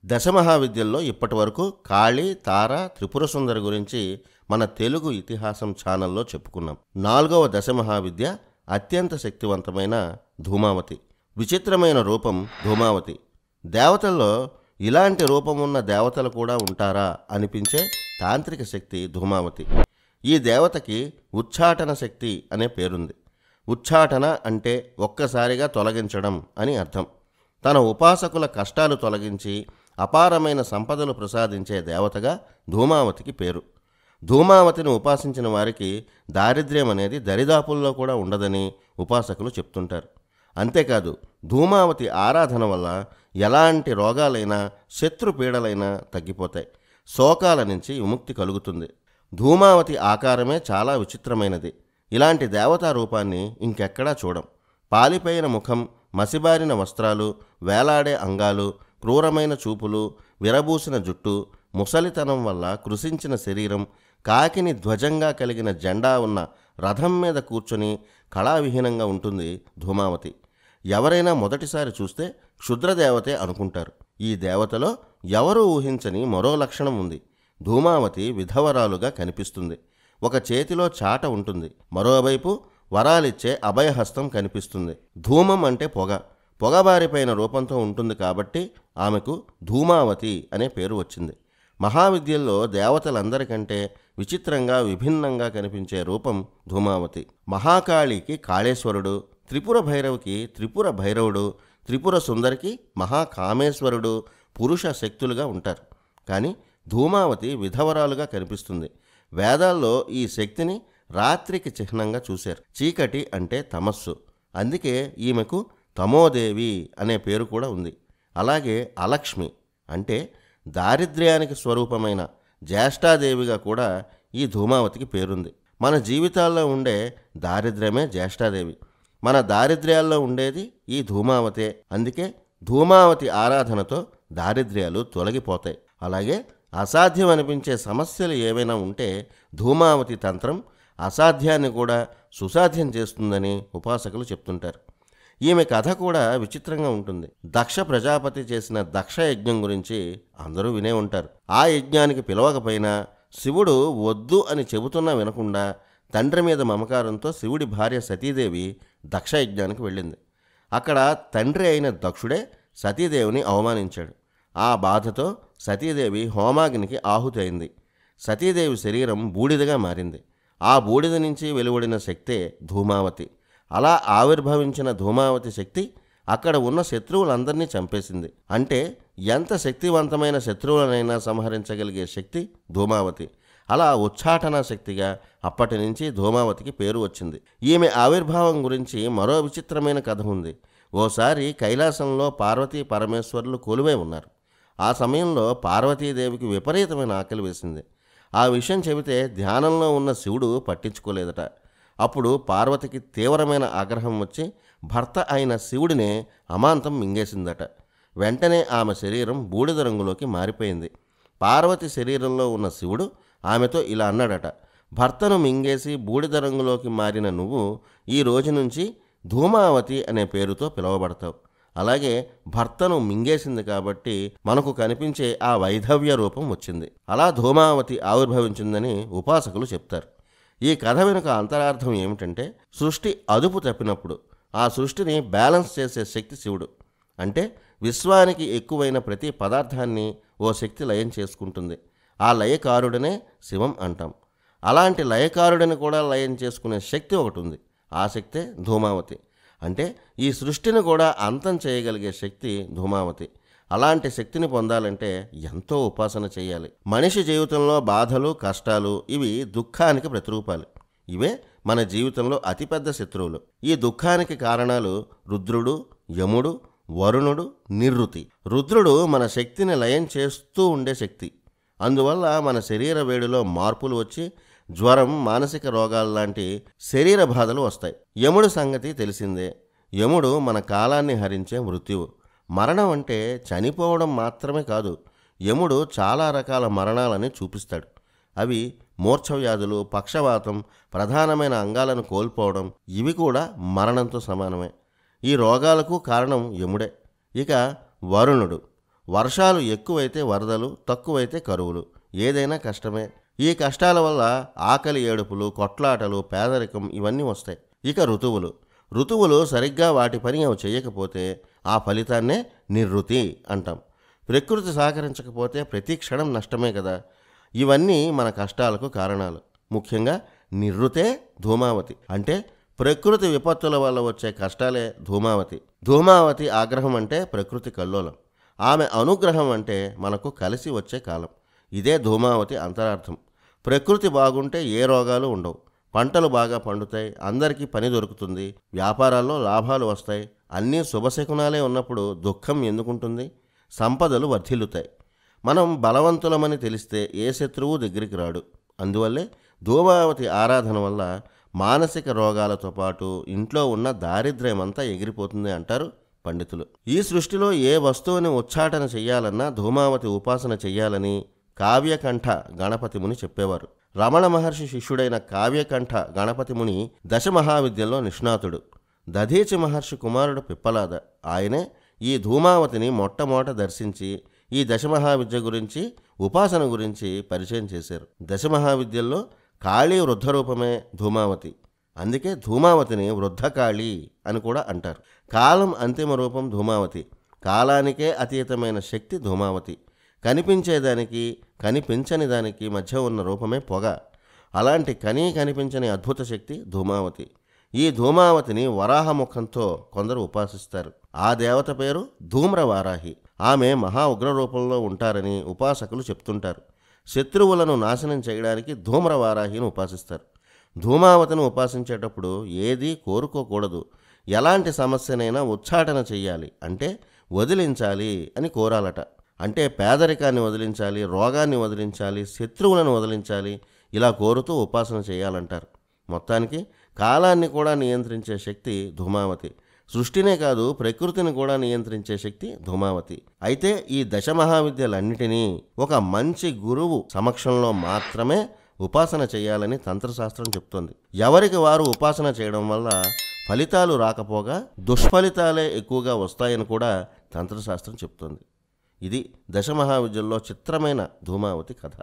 దశమహావిద్యల్లో ఇప్పటివరకు కాళీ, తార, త్రిపుర సుందరి గురించి మన తెలుగు ఇతిహాసం ఛానల్లో చెప్పుకున్నాం. 4వ దశమహావిద్య అత్యంత శక్తివంతమైన ధూమావతి. విచిత్రమైన రూపం ధూమావతి. దేవతల్లో ఇలాంటి రూపం ఉన్న దేవతలు కూడా ఉంటారా అనిపించే తాంత్రిక శక్తి ధూమావతి. ఈ దేవతకి ఉచ్చాటన శక్తి అనే పేరుంది. ఉచ్చాటన అంటే ఒక్కసారిగా తొలగించడం అని అర్థం. తన ఉపాసకుల కష్టాలు తొలగించి అపారమైన సంపదలు ప్రసాదించే దేవతగా ధూమావతికి పేరు. ధూమావతిని ఉపాసించిన వారికి దారిద్ర్యం అనేది దరిదాపుల్లో కూడా ఉండదని ఉపాసకులు చెప్తుంటారు. అంతేకాదు, ధూమావతి ఆరాధన వల్ల ఎలాంటి రోగాలైనా శత్రుపీడలైనా తగ్గిపోతాయి. శోకాల నుంచి విముక్తి కలుగుతుంది. ధూమావతి ఆకారమే చాలా విచిత్రమైనది. ఇలాంటి దేవతా రూపాన్ని ఇంకెక్కడా చూడం. పాలిపోయిన ముఖం, మసిబారిన వస్త్రాలు, వేలాడే అంగాలు, క్రూరమైన చూపులు, విరబూసిన జుట్టు, ముసలితనం వల్ల కృశించిన శరీరం, కాకిని ధ్వజంగా కలిగిన జెండా ఉన్న రథం మీద కూర్చొని కళావిహీనంగా ఉంటుంది ధూమావతి. ఎవరైనా మొదటిసారి చూస్తే క్షుద్రదేవతే అనుకుంటారు. ఈ దేవతలో ఎవరూ ఊహించని మరో లక్షణం ఉంది. ధూమావతి విధవరాలుగా కనిపిస్తుంది. ఒక చేతిలో చాట ఉంటుంది, మరోవైపు వరాలిచ్చే అభయహస్తం కనిపిస్తుంది. ధూమం అంటే పొగ. పొగబారిపైన రూపంతో ఉంటుంది కాబట్టి ఆమెకు ధూమావతి అనే పేరు వచ్చింది. మహావిద్యల్లో దేవతలందరికంటే విచిత్రంగా విభిన్నంగా కనిపించే రూపం ధూమావతి. మహాకాళికి కాళేశ్వరుడు, త్రిపుర భైరవికి త్రిపుర భైరవుడు, త్రిపుర సుందరికి మహాకామేశ్వరుడు పురుష శక్తులుగా ఉంటారు. కానీ ధూమావతి విధవరాలుగా కనిపిస్తుంది. వేదాల్లో ఈ శక్తిని రాత్రికి చిహ్నంగా చూశారు. చీకటి అంటే తమస్సు. అందుకే ఈమెకు తమోదేవి అనే పేరు కూడా ఉంది. అలాగే అలక్ష్మి అంటే దారిద్ర్యానికి స్వరూపమైన జ్యేష్ఠాదేవిగా కూడా ఈ ధూమావతికి పేరుంది. మన జీవితాల్లో ఉండే దారిద్ర్యమే జ్యేష్ఠాదేవి. మన దారిద్ర్యాల్లో ఉండేది ఈ ధూమావతే. అందుకే ధూమావతి ఆరాధనతో దారిద్ర్యాలు తొలగిపోతాయి. అలాగే అసాధ్యం అనిపించే సమస్యలు ఏవైనా ఉంటే ధూమావతి తంత్రం అసాధ్యాన్ని కూడా సుసాధ్యం చేస్తుందని ఉపాసకులు చెప్తుంటారు. ఈమె కథ కూడా విచిత్రంగా ఉంటుంది. దక్ష ప్రజాపతి చేసిన దక్ష యజ్ఞం గురించి అందరూ వినే ఉంటారు. ఆ యజ్ఞానికి పిలవకపోయినా శివుడు వద్దు అని చెబుతున్నా వినకుండా తండ్రి మీద మమకారంతో శివుడి భార్య సతీదేవి దక్ష యజ్ఞానికి వెళ్ళింది. అక్కడ తండ్రి అయిన దక్షుడే సతీదేవిని అవమానించాడు. ఆ బాధతో సతీదేవి హోమాగ్నికి ఆహుతి అయింది. సతీదేవి శరీరం బూడిదగా మారింది. ఆ బూడిద నుంచి వెలువడిన శక్తే ధూమావతి. అలా ఆవిర్భవించిన ధూమావతి శక్తి అక్కడ ఉన్న శత్రువులందరినీ చంపేసింది. అంటే ఎంత శక్తివంతమైన శత్రువులనైనా సంహరించగలిగే శక్తి ధూమావతి. అలా ఉచ్చాటనా శక్తిగా అప్పటి నుంచి ధూమావతికి పేరు వచ్చింది. ఈమె ఆవిర్భావం గురించి మరో విచిత్రమైన కథ ఉంది. ఓసారి కైలాసంలో పార్వతీ పరమేశ్వరులు కొలువై ఉన్నారు. ఆ సమయంలో పార్వతీదేవికి విపరీతమైన ఆకలి వేసింది. ఆ విషయం చెబితే ధ్యానంలో ఉన్న శివుడు పట్టించుకోలేదట. అప్పుడు పార్వతికి తీవ్రమైన ఆగ్రహం వచ్చి భర్త అయిన శివుడినే అమాంతం మింగేసిందట. వెంటనే ఆమె శరీరం బూడిద రంగులోకి మారిపోయింది. పార్వతి శరీరంలో ఉన్న శివుడు ఆమెతో ఇలా అన్నాడట: భర్తను మింగేసి బూడిద రంగులోకి మారిన నువ్వు ఈ రోజు నుంచి ధూమావతి అనే పేరుతో పిలువబడతావు. అలాగే భర్తను మింగేసింది కాబట్టి మనకు కనిపించే ఆ వైధవ్య రూపం వచ్చింది. అలా ధూమావతి ఆవిర్భవించిందని ఉపాసకులు చెప్తారు. ఈ కథ వెనుక అంతరార్థం ఏమిటంటే, సృష్టి అదుపు తప్పినప్పుడు ఆ సృష్టిని బ్యాలెన్స్ చేసే శక్తి శివుడు. అంటే విశ్వానికి ఎక్కువైన ప్రతి పదార్థాన్ని ఓ శక్తి లయం చేసుకుంటుంది. ఆ లయకారుడనే శివం అంటాం. అలాంటి లయకారుడిని కూడా లయం చేసుకునే శక్తి ఒకటి ఉంది. ఆ శక్తే ధూమావతి. అంటే ఈ సృష్టిని కూడా అంతం చేయగలిగే శక్తి ధూమావతి. అలాంటి శక్తిని పొందాలంటే ఎంతో ఉపాసన చేయాలి. మనిషి జీవితంలో బాధలు, కష్టాలు ఇవి దుఃఖానికి ప్రతిరూపాలు. ఇవే మన జీవితంలో అతిపెద్ద శత్రువులు. ఈ దుఃఖానికి కారణాలు రుద్రుడు, యముడు, వరుణుడు, నిరుతి. రుద్రుడు మన శక్తిని లయం చేస్తూ ఉండే శక్తి. అందువల్ల మన శరీర వేడిలో మార్పులు వచ్చి జ్వరం, మానసిక రోగాల్లాంటి శరీర బాధలు వస్తాయి. యముడు సంగతి తెలిసిందే. యముడు మన కాలాన్ని హరించే మృత్యువు. మరణం అంటే చనిపోవడం మాత్రమే కాదు. యముడు చాలా రకాల మరణాలని చూపిస్తాడు. అవి మూర్ఛవ్యాధులు, పక్షవాతం, ప్రధానమైన అంగాలను కోల్పోవడం, ఇవి కూడా మరణంతో సమానమే. ఈ రోగాలకు కారణం యముడే. ఇక వరుణుడు. వర్షాలు ఎక్కువైతే వరదలు, తక్కువైతే కరువులు. ఏదైనా కష్టమే. ఈ కష్టాల వల్ల ఆకలి ఏడుపులు, కొట్లాటలు, పేదరికం ఇవన్నీ వస్తాయి. ఇక ఋతువులు సరిగ్గా వాటి పని అవి చేయకపోతే ఆ ఫలితాన్నే నిర్వృతి అంటాం. ప్రకృతి సహకరించకపోతే ప్రతి క్షణం నష్టమే కదా. ఇవన్నీ మన కష్టాలకు కారణాలు. ముఖ్యంగా నిర్వృతే ధూమావతి. అంటే ప్రకృతి విపత్తుల వల్ల వచ్చే కష్టాలే ధూమావతి. ధూమావతి ఆగ్రహం అంటే ప్రకృతి కల్లోలం. ఆమె అనుగ్రహం అంటే మనకు కలిసి వచ్చే కాలం. ఇదే ధూమావతి అంతరార్థం. ప్రకృతి బాగుంటే ఏ రోగాలు ఉండవు. పంటలు బాగా పండుతాయి, అందరికీ పని దొరుకుతుంది, వ్యాపారాల్లో లాభాలు వస్తాయి. అన్నీ శుభశకునాలే ఉన్నప్పుడు దుఃఖం ఎందుకుంటుంది? సంపదలు వర్ధిల్లుతాయి. మనం బలవంతులమని తెలిస్తే ఏ శత్రువు దగ్గరికి రాడు. అందువల్లే ధూమావతి ఆరాధన వల్ల మానసిక రోగాలతో పాటు ఇంట్లో ఉన్న దారిద్ర్యమంతా ఎగిరిపోతుంది అంటారు పండితులు. ఈ సృష్టిలో ఏ వస్తువుని ఉచ్చాటన చెయ్యాలన్నా ధూమావతి ఉపాసన చెయ్యాలని కావ్యకంఠ గణపతి ముని చెప్పేవారు. రమణ మహర్షి శిష్యుడైన కావ్యకంఠ గణపతి ముని దశమహావిద్యల్లో నిష్ణాతుడు. దధీచి మహర్షి కుమారుడు పిప్పలాద. ఆయనే ఈ ధూమావతిని మొట్టమొదట దర్శించి ఈ దశమహావిద్య గురించి, ఉపాసన గురించి పరిచయం చేశారు. దశమహావిద్యల్లో కాళీ వృద్ధరూపమే ధూమావతి. అందుకే ధూమావతిని వృద్ధకాళి అని కూడా అంటారు. కాలం అంతిమ రూపం ధూమావతి. కాలానికే అతీతమైన శక్తి ధూమావతి. కనిపించేదానికి కనిపించని దానికి మధ్య ఉన్న రూపమే పొగ. అలాంటి కనిపించని అద్భుత శక్తి ధూమావతి. ఈ ధూమావతిని వరాహముఖంతో కొందరు ఉపాసిస్తారు. ఆ దేవత పేరు ధూమ్రవారాహి. ఆమె మహా ఉగ్ర రూపంలో ఉంటారని ఉపాసకులు చెప్తుంటారు. శత్రువులను నాశనం చేయడానికి ధూమ్రవారాహిని ఉపాసిస్తారు. ధూమావతిని ఉపాసించేటప్పుడు ఏదీ కోరుకోకూడదు. ఎలాంటి సమస్యనైనా ఉచ్చాటన చెయ్యాలి, అంటే వదిలించాలి అని కోరాలట. అంటే పేదరికాన్ని వదిలించాలి, రోగాన్ని వదిలించాలి, శత్రువులను వదిలించాలి, ఇలా కోరుతూ ఉపాసన చేయాలంటారు. మొత్తానికి కాలాన్ని కూడా నియంత్రించే శక్తి ధూమావతి. సృష్టినే కాదు, ప్రకృతిని కూడా నియంత్రించే శక్తి ధూమావతి. అయితే ఈ దశమహావిద్యలన్నిటినీ ఒక మంచి గురువు సమక్షంలో మాత్రమే ఉపాసన చేయాలని తంత్రశాస్త్రం చెప్తోంది. ఎవరికి వారు ఉపాసన చేయడం వల్ల ఫలితాలు రాకపోగా దుష్ఫలితాలే ఎక్కువగా వస్తాయని కూడా తంత్రశాస్త్రం చెప్తోంది. ఇది దశమహావిద్యల్లో చిత్రమైన ధూమావతి కథ.